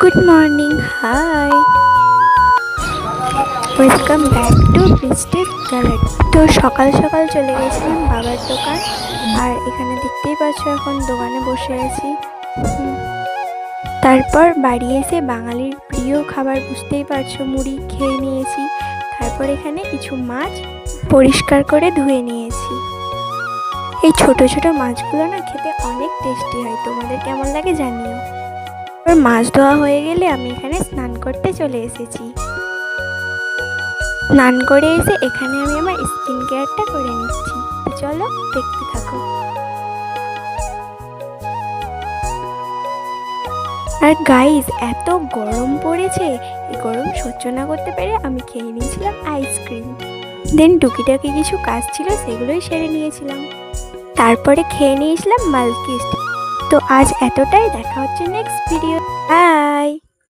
Good morning, hi, welcome back to বৃষ্টির gallery. তো সকাল সকাল চলে গেছিলাম বাবার দোকান, আর এখানে দেখতেই পাচ্ছ এখন দোকানে বসে আছি। তারপর বাড়ি এসে বাঙালির প্রিয় খাবার বুঝতেই পারছো, মুড়ি খেয়ে নিয়েছি। তারপর এখানে কিছু মাছ পরিষ্কার করে ধুয়ে নিয়েছি। এই ছোট ছোট মাছগুলো না খেতে অনেক টেস্টি হয়, তোমাদের কেমন লাগে জানিও। এবার মাছ ধোয়া হয়ে গেলে আমি এখানে স্নান করতে চলে এসেছি। স্নান করে এসে এখানে আমি আমার স্কিন কেয়ারটা করে নিচ্ছি। তো চলো দেখতে থাকো। আর গাইস, এত গরম পড়েছে, এই গরম সহ্য না করতে পেরে আমি খেয়ে নিয়েছিলাম আইসক্রিম। দেন টুকিটাকি কিছু কাজ ছিল, সেগুলোই সেরে নিয়েছিলাম। তারপরে খেয়ে নিয়েছিলাম মালকিস্ট। তো আজ এতটাই, দেখা হচ্ছে নেক্সট ভিডিও। বাই।